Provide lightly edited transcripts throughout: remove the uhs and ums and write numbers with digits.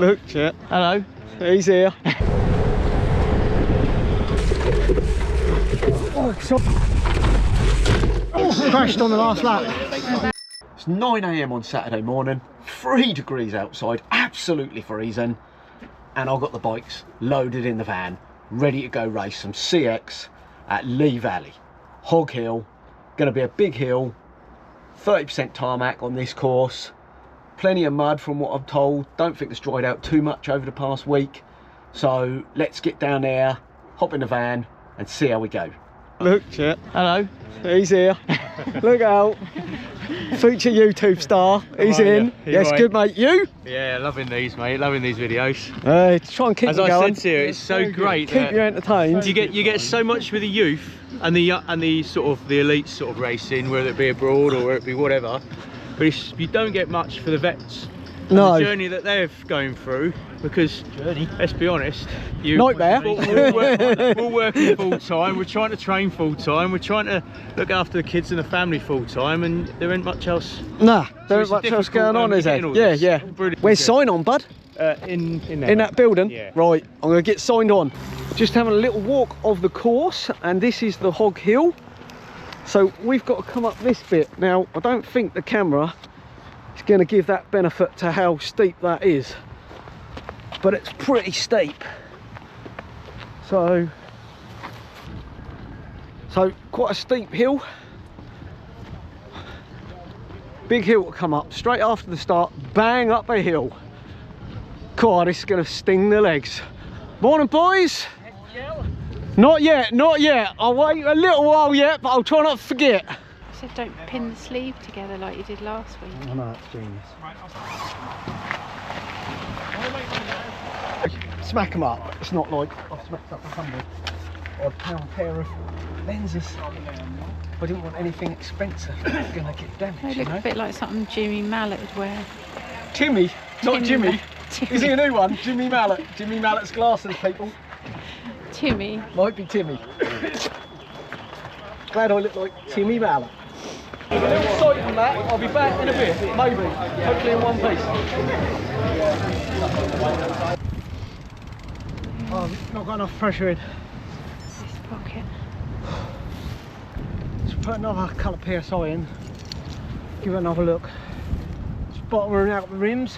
Look, Chet. Hello. He's here. Crashed on the last lap. It's 9 AM on Saturday morning, 3 degrees outside, absolutely freezing, and I've got the bikes loaded in the van, ready to go race some CX at Lee Valley. Hog Hill, gonna be a big hill, 30% tarmac on this course, plenty of mud from what I'm told. Don't think it's dried out too much over the past week, so let's get down there, hop in the van and see how we go. Look, Chet. Hello. He's here. Look out. Feature YouTube star. He's in. Yes, right. good mate. You? Yeah, loving these, mate. Loving these videos. Try and keep As you I going. said to you, it's so great. Keep you entertained. You get so much with the youth and the sort of the elite sort of racing, whether it be abroad or whether it be whatever. But you don't get much for the vets. No. The journey that they're going through, because let's be honest, nightmare. We're working full time. We're trying to train full time. We're trying to look after the kids and the family full time, and there ain't much else. Nah, there ain't much else going on, is there? Yeah, yeah. Where's sign on, bud? In that building? Yeah. Right, I'm going to get signed on. Just having a little walk of the course, and this is the Hog Hill. So we've got to come up this bit. Now, I don't think the camera is going to give that benefit to how steep that is. But it's pretty steep. So quite a steep hill. Big hill to come up. Straight after the start, bang up a hill. God, this is going to sting the legs. Morning, boys. Not yet, not yet. I'll wait a little while yet, but I'll try not to forget. I said don't pin the sleeve together like you did last week. Oh no, it's genius. Smack them up. It's not like I've smacked up £100 pair of lenses. I didn't want anything expensive that's going to get damaged. They look a bit like something Jimmy Mallet would wear. Timmy, not Jimmy. Timmy. Is he a new one? Jimmy Mallet. Jimmy Mallet's glasses, people. Timmy. Might be Timmy. Glad I look like Timmy Mallet. A little sight on that. I'll be back in a bit, maybe. Hopefully in one piece. Oh, I've not got enough pressure in. This pocket. Let's put another colour PSI in. Give it another look. Just bottoming out the rims.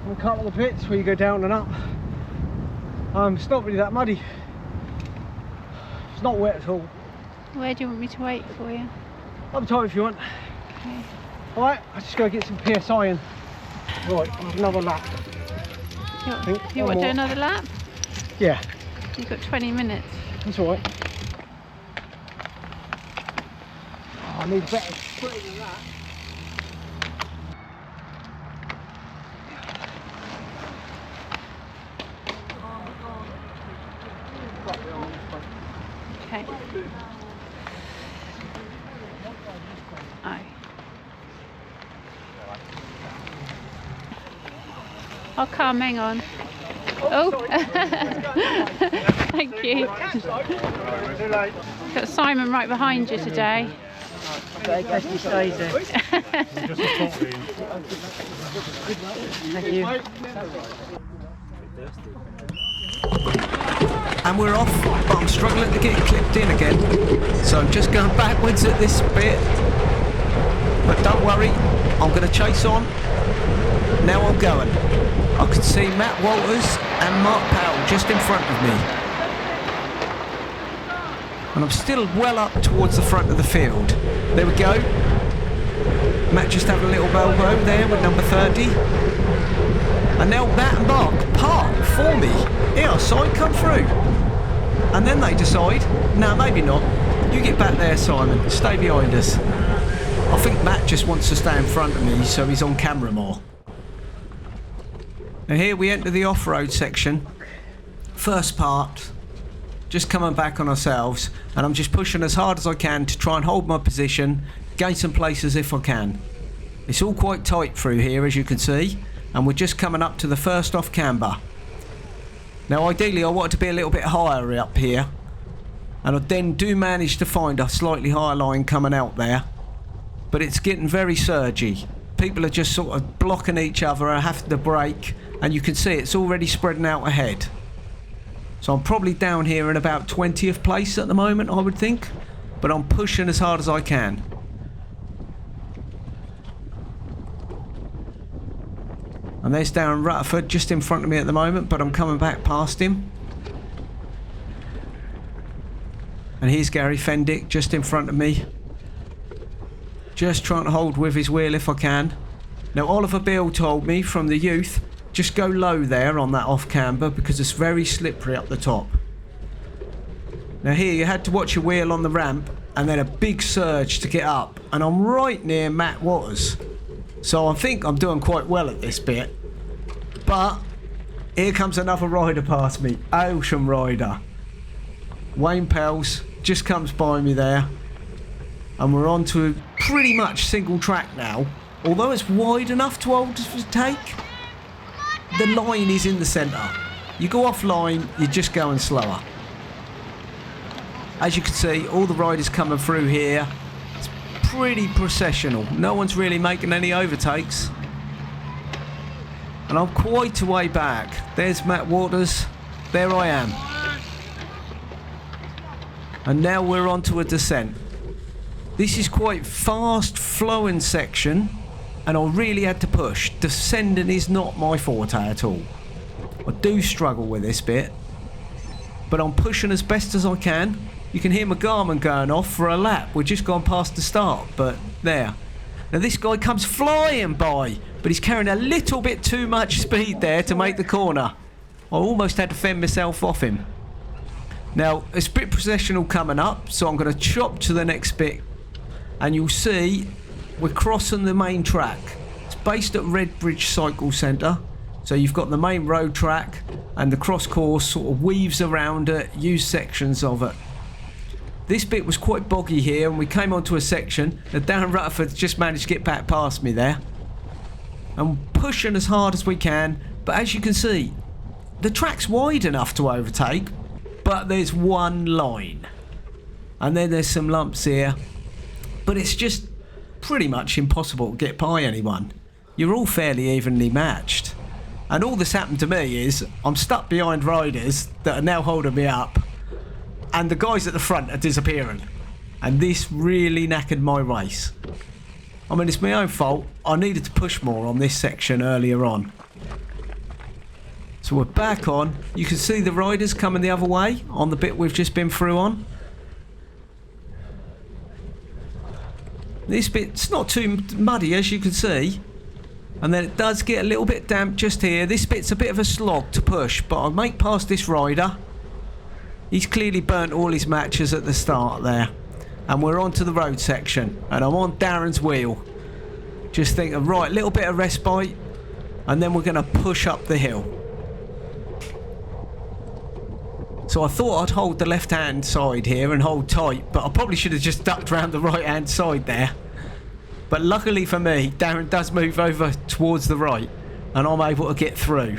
And a couple of the bits where you go down and up. It's not really that muddy. It's not wet at all. Where do you want me to wait for you? Up top if you want. Okay. Alright, I'll just go get some PSI in. Right, another lap. You want to do another lap? Yeah. You've got 20 minutes. That's alright. Oh, I need better footing than that. Okay. Oh. I'll come, hang on. Oh, thank you. Got Simon right behind you today. Thank you. And we're off, but I'm struggling to get clipped in again, so I'm just going backwards at this bit, but don't worry, I'm going to chase on. Now I'm going. I can see Matt Walters and Mark Powell just in front of me, and I'm still well up towards the front of the field. There we go. Matt just having a little elbow there with number 30, and now Matt and Mark part for me. Here, side, come through. And then they decide, no, maybe not. You get back there, Simon. Stay behind us. I think Matt just wants to stay in front of me, so he's on camera more. And here we enter the off-road section. First part. Just coming back on ourselves. And I'm just pushing as hard as I can to try and hold my position, gain some places if I can. It's all quite tight through here, as you can see. And we're just coming up to the first off camber. Now ideally I wanted to be a little bit higher up here, and I then do manage to find a slightly higher line coming out there, but it's getting very surgy. people are just sort of blocking each other and having to brake, and you can see it's already spreading out ahead. So I'm probably down here in about 20th place at the moment, I would think, but I'm pushing as hard as I can. And there's Darren Rutherford just in front of me at the moment, but I'm coming back past him. And here's Gary Fendick just in front of me. Just trying to hold with his wheel if I can. Now Oliver Beale told me from the youth, just go low there on that off camber because it's very slippery up the top. Now here you had to watch your wheel on the ramp and then a big surge to get up. And I'm right near Matt Waters. So I think I'm doing quite well at this bit. But here comes another rider past me. Ocean rider. Wayne Pels just comes by me there. And we're on to a pretty much single track now. Although it's wide enough to overtake, the line is in the centre. You go offline, you're just going slower. As you can see, all the riders coming through here. It's pretty processional. No one's really making any overtakes. And I'm quite a way back. There's Matt Waters. There I am. And now we're onto a descent. This is quite fast flowing section, and I really had to push. Descending is not my forte at all. I do struggle with this bit, but I'm pushing as best as I can. You can hear my Garmin going off for a lap. We've just gone past the start, but there. Now this guy comes flying by, but he's carrying a little bit too much speed there to make the corner. I almost had to fend myself off him. Now, it's a bit processional coming up, so I'm going to chop to the next bit. And you'll see we're crossing the main track. It's based at Redbridge Cycle Centre. So you've got the main road track and the cross course sort of weaves around it, use sections of it. This bit was quite boggy here and we came onto a section that Darren Rutherford just managed to get back past me there. I'm pushing as hard as we can, but as you can see, the track's wide enough to overtake, but there's one line. And then there's some lumps here, but it's just pretty much impossible to get by anyone. You're all fairly evenly matched. And all that's happened to me is I'm stuck behind riders that are now holding me up, and the guys at the front are disappearing. And this really knackered my race. I mean, it's my own fault. I needed to push more on this section earlier on. So we're back on. You can see the riders coming the other way on the bit we've just been through on. This bit's not too muddy, as you can see. And then it does get a little bit damp just here. This bit's a bit of a slog to push, but I'll make past this rider. He's clearly burnt all his matches at the start there. And we're on to the road section. And I'm on Darren's wheel. Just thinking, right, little bit of respite. And then we're going to push up the hill. So I thought I'd hold the left-hand side here and hold tight. But I probably should have just ducked around the right-hand side there. But luckily for me, Darren does move over towards the right. And I'm able to get through.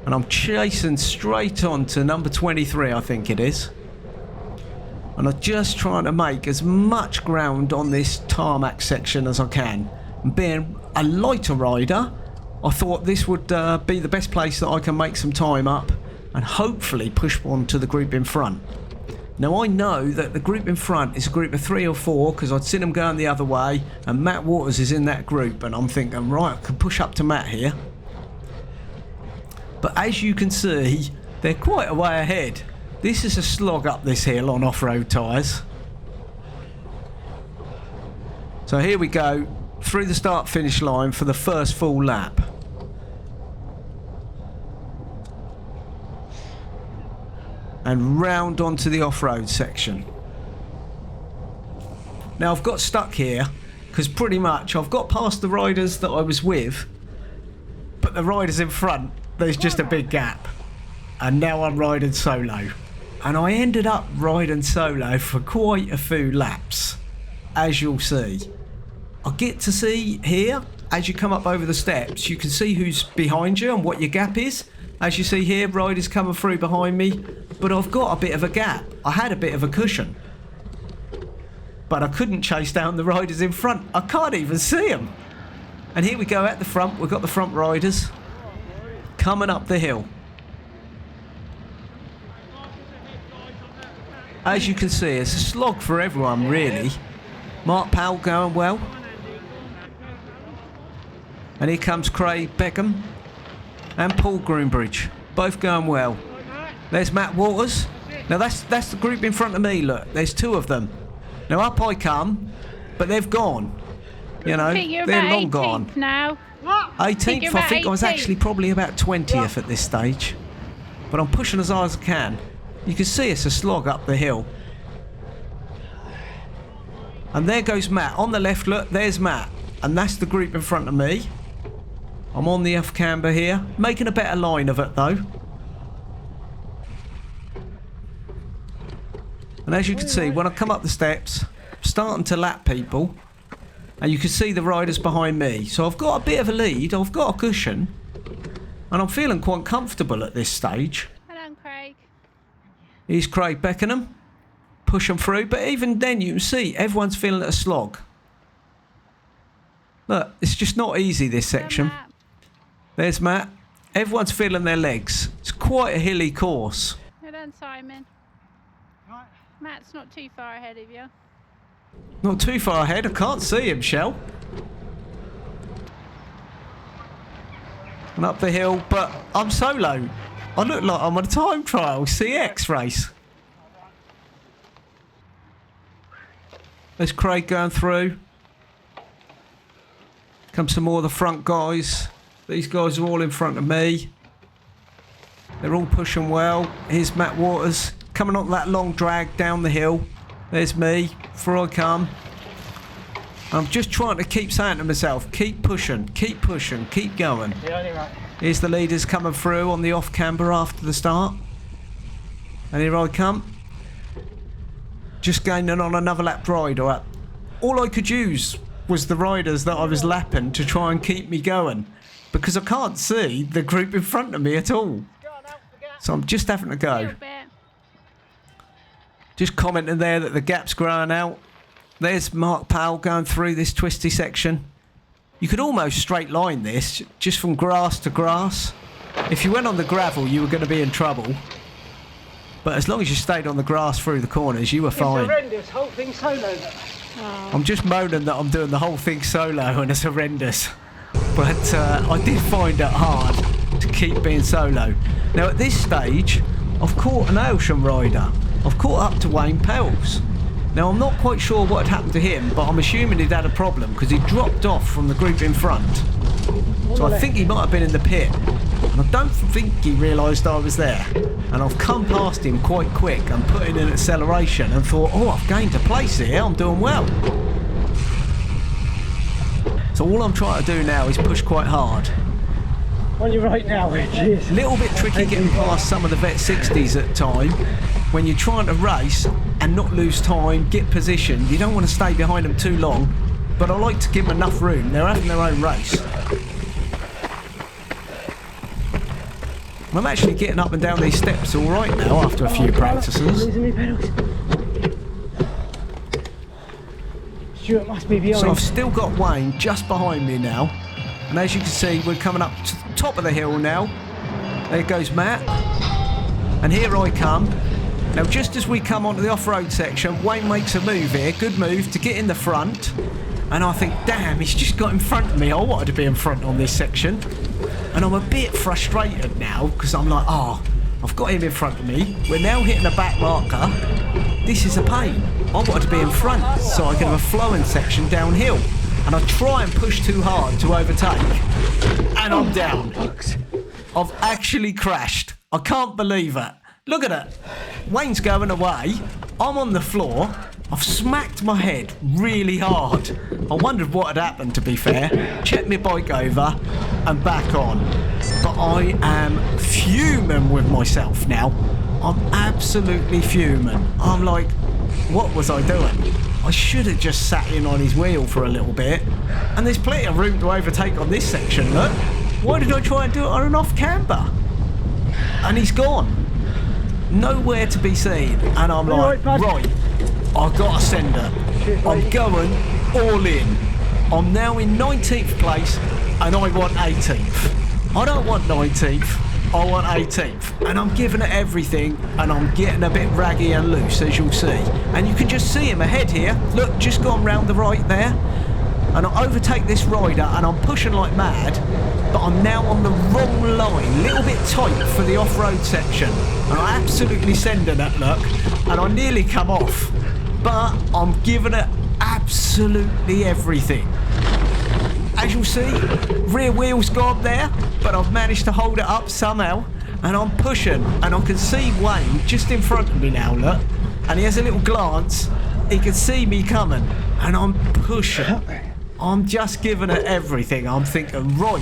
And I'm chasing straight on to number 23, I think it is. And I'm just trying to make as much ground on this tarmac section as I can. And being a lighter rider, I thought this would be the best place that I can make some time up and hopefully push on to the group in front. Now I know that the group in front is a group of 3 or 4 because I'd seen them going the other way, and Matt Waters is in that group, and I'm thinking, right, I can push up to Matt here. But as you can see, they're quite a way ahead. This is a slog up this hill on off-road tyres. So here we go, through the start-finish line for the first full lap. And round onto the off-road section. Now I've got stuck here because pretty much I've got past the riders that I was with, but the riders in front, there's just a big gap. And now I'm riding solo. And I ended up riding solo for quite a few laps, as you'll see. I get to see here, as you come up over the steps, you can see who's behind you and what your gap is. As you see here, riders coming through behind me, but I've got a bit of a gap. I had a bit of a cushion. But I couldn't chase down the riders in front. I can't even see them. And here we go at the front. We've got the front riders coming up the hill. As you can see, it's a slog for everyone, really. Mark Powell going well. And here comes Craig Beckham and Paul Groombridge, both going well. There's Matt Waters. Now that's the group in front of me, look. There's 2 of them. Now up I come, but they've gone. You know, they're long gone. Now. 18th, I think I was actually probably about 20th at this stage. But I'm pushing as hard as I can. You can see it's a slog up the hill. And there goes Matt. On the left, look, there's Matt. And that's the group in front of me. I'm on the off camber here. Making a better line of it, though. And as you can see, when I come up the steps, I'm starting to lap people. And you can see the riders behind me. So I've got a bit of a lead. I've got a cushion. And I'm feeling quite comfortable at this stage. Hello, Craig. Here's Craig Beckenham. Push them through. But even then, you can see everyone's feeling a slog. Look, it's just not easy, this section. Matt. There's Matt. Everyone's feeling their legs. It's quite a hilly course. Well done, Simon. Matt's not too far ahead of you. Not too far ahead. I can't see him, Shell. And up the hill, but I'm solo. I look like I'm on a time trial CX race. There's Craig going through. Come some more of the front guys. These guys are all in front of me. They're all pushing well. Here's Matt Waters coming on that long drag down the hill. There's me, before I come. I'm just trying to keep saying to myself, keep pushing, keep going. Here's the leaders coming through on the off camber after the start. And here I come. Just gaining on another lap rider. All I could use was the riders that I was lapping to try and keep me going. Because I can't see the group in front of me at all. So I'm just having to go. Just commenting there that the gap's growing out. There's Mark Powell going through this twisty section. You could almost straight line this, just from grass to grass. If you went on the gravel, you were going to be in trouble. But as long as you stayed on the grass through the corners, you were fine. It's horrendous, whole thing solo. Oh. I'm just moaning that I'm doing the whole thing solo and it's horrendous. But I did find it hard to keep being solo. Now at this stage, I've caught an Aylsham rider. I've caught up to Wayne Pells. Now I'm not quite sure what had happened to him, but I'm assuming he'd had a problem because he dropped off from the group in front. So I think he might have been in the pit. And I don't think he realised I was there. And I've come past him quite quick and put in an acceleration and thought, oh, I've gained a place here, I'm doing well. So all I'm trying to do now is push quite hard. On your right now, Rich. Little bit tricky getting past some of the Vet 60s at time. When you're trying to race and not lose time, get position, you don't want to stay behind them too long. But I like to give them enough room. They're having their own race. I'm actually getting up and down these steps all right now after a few practices. Stuart must be behind. So I've still got Wayne just behind me now. And as you can see, we're coming up to the top of the hill now. There goes Matt. And here I come. Now just as we come onto the off-road section, Wayne makes a move here. Good move to get in the front. And I think, damn, he's just got in front of me. I wanted to be in front on this section. And I'm a bit frustrated now because I'm like, oh, I've got him in front of me. We're now hitting a back marker. This is a pain. I wanted to be in front so I can have a flowing section downhill. And I try and push too hard to overtake. And I'm down. I've actually crashed. I can't believe it. Look at it. Wayne's going away. I'm on the floor. I've smacked my head really hard. I wondered what had happened, to be fair. Checked my bike over and back on. But I am fuming with myself now. I'm absolutely fuming. I'm like, what was I doing? I should have just sat in on his wheel for a little bit. And there's plenty of room to overtake on this section, look. Why did I try and do it on an off camber? And he's gone. Nowhere to be seen. And I'm like, right, I've got to send it. I'm going all in. I'm now in 19th place and I want 18th. I don't want 19th, I want 18th. And I'm giving it everything and I'm getting a bit raggy and loose, as you'll see. And you can just see him ahead here. Look, just gone round the right there. And I overtake this rider and I'm pushing like mad, but I'm now on the wrong line, little bit tight for the off-road section. And I absolutely sending it, look, and I nearly come off. But I'm giving it absolutely everything. As you'll see, rear wheel's gone there, but I've managed to hold it up somehow, and I'm pushing, and I can see Wayne just in front of me now, look, and he has a little glance, he can see me coming, and I'm pushing. I'm just giving it everything. I'm thinking, right,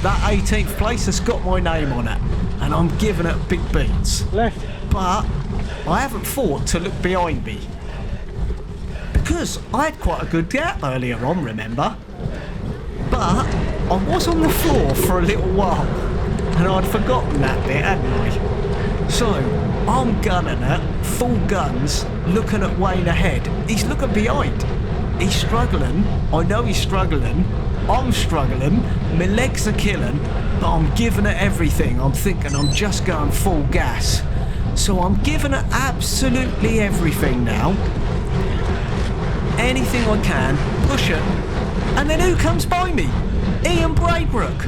that 18th place has got my name on it, and I'm giving it big beats. Left. But I haven't thought to look behind me, because I had quite a good gap earlier on, remember? But I was on the floor for a little while, and I'd forgotten that bit, hadn't I? So I'm gunning it, full guns, looking at Wayne ahead. He's looking behind. He's struggling. I know he's struggling. I'm struggling. My legs are killing, but I'm giving it everything. I'm thinking I'm just going full gas. So I'm giving it absolutely everything now. Anything I can, push it. And then who comes by me? Ian Braybrook.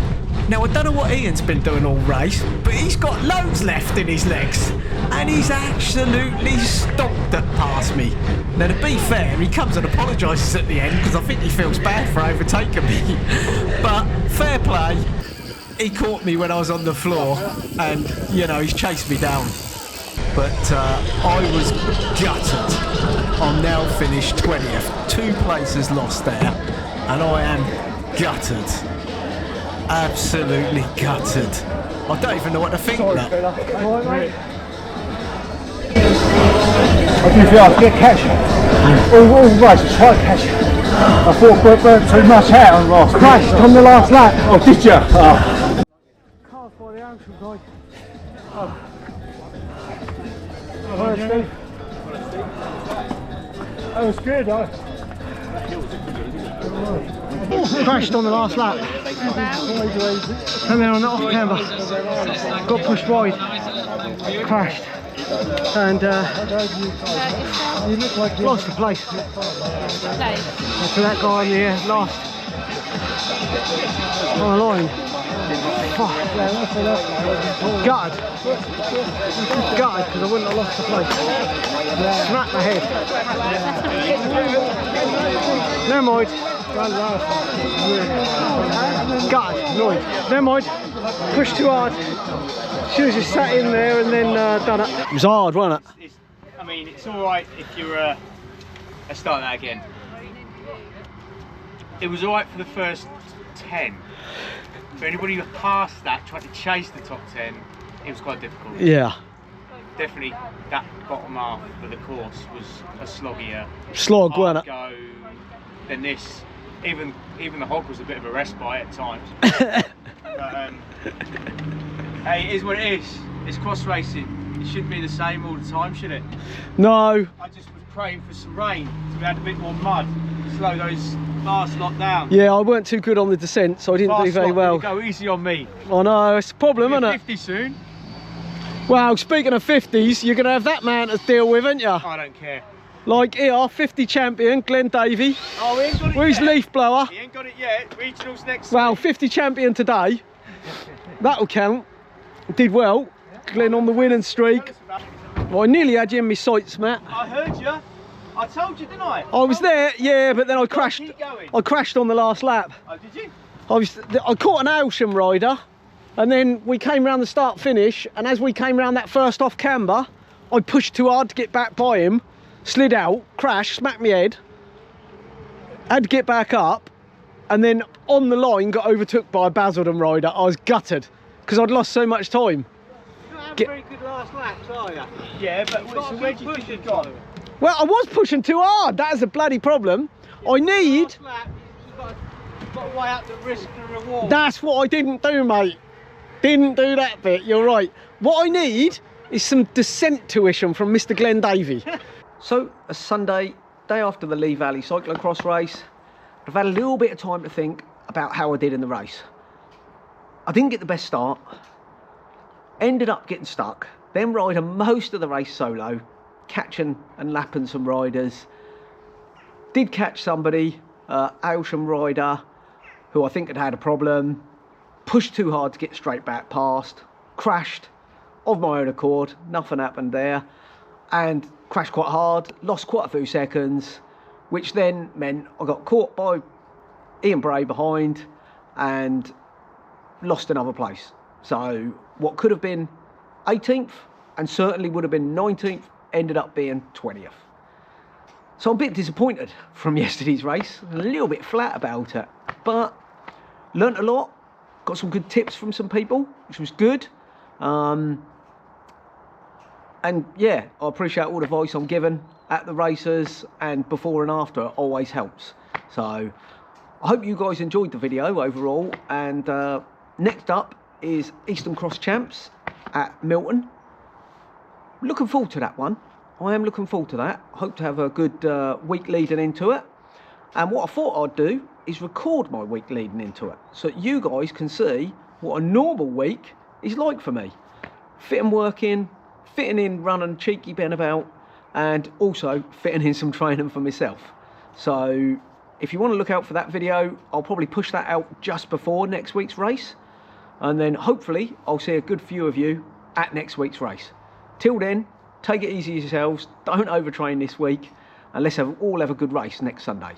Now, I don't know what Ian's been doing all race, but he's got loads left in his legs. And he's absolutely stomped it past me. Now, to be fair, he comes and apologises at the end because I think he feels bad for overtaking me. But fair play, he caught me when I was on the floor and, you know, he's chased me down. But I was gutted. I'm now finished 20th. 2 places lost there, and I am gutted. Absolutely gutted. I don't even know what to think of that. I do feel I get catch. All race, I try to catch. I thought I burnt too much out on last. Crashed on the last lap. Oh, did you? Oh. Cars by the ocean, guy. Oh. Hello, Steve. That was good, Crashed on the last lap. And then on the off camber, got pushed wide, crashed, and lost the place. So that guy on the last on the line. Fuck. Gutted. Gutted because I wouldn't have lost the place. Smacked my head. Never mind. Gutted. Annoyed. Never mind. Pushed too hard. Should have just sat in there and then done it. It was hard, wasn't it? I mean, it's alright if you're let's start that again. It was alright for the first 10. For anybody who passed that, tried to chase the top 10, it was quite difficult. Yeah. Definitely that bottom half of the course was a sloggier. Slog, wasn't it? Go than this. Even the hog was a bit of a respite at times. But, hey, it is what it is. It's cross racing. It shouldn't be the same all the time, should it? No. I just was praying for some rain, so we had a bit more mud to slow those fast lot down. Yeah, I weren't too good on the descent, so I didn't do very well. Go easy on me. I know, it's a problem, isn't it? 50 soon. Well, speaking of 50s, you're going to have that man to deal with, aren't you? I don't care. Like here, 50 champion, Glenn Davey. Oh, he ain't got it Where's yet. Leaf blower? He ain't got it yet. Regionals next Well, week. 50 champion today. That'll count. Did well. Glenn on the winning streak. Well, I nearly had you in my sights, Matt. I heard you. I told you, didn't I? I was there, yeah, but then I crashed. Keep going. I crashed on the last lap. Oh, did you? I caught an Aylsham rider, and then we came round the start finish, and as we came round that first off camber, I pushed too hard to get back by him, slid out, crashed, smacked my head, had to get back up, and then on the line got overtook by a Basildon rider. I was gutted because I'd lost so much time. You don't have very good last laps, are you? Yeah, but so where do you think you've got? Well, I was pushing too hard. That is a bloody problem. I need. Last lap, you've got to weigh up the risk and reward. That's what I didn't do, mate. Didn't do that bit. You're right. What I need is some descent tuition from Mr. Glenn Davey. So, a Sunday, day after the Lee Valley Cyclocross race, I've had a little bit of time to think about how I did in the race. I didn't get the best start, ended up getting stuck, then riding most of the race solo, catching and lapping some riders. Did catch somebody, Aylsham rider, who I think had had a problem, pushed too hard to get straight back past, crashed of my own accord, nothing happened there, and crashed quite hard, lost quite a few seconds, which then meant I got caught by Ian Bray behind and lost another place. So what could have been 18th and certainly would have been 19th ended up being 20th. So I'm a bit disappointed from yesterday's race, a little bit flat about it, but learnt a lot, got some good tips from some people, which was good. And yeah, I appreciate all the advice I'm given at the races, and before and after always helps. So I hope you guys enjoyed the video overall, and next up is Eastern Cross Champs at Milton. Looking forward to that one. I am looking forward to that. Hope to have a good week leading into it. And what I thought I'd do is record my week leading into it, so that you guys can see what a normal week is like for me. Fit and working, fitting in running cheeky Ben about, and also fitting in some training for myself. So if you want to look out for that video, I'll probably push that out just before next week's race, and then hopefully I'll see a good few of you at next week's race. Till then, take it easy yourselves, don't overtrain this week, and let's all have a good race next Sunday.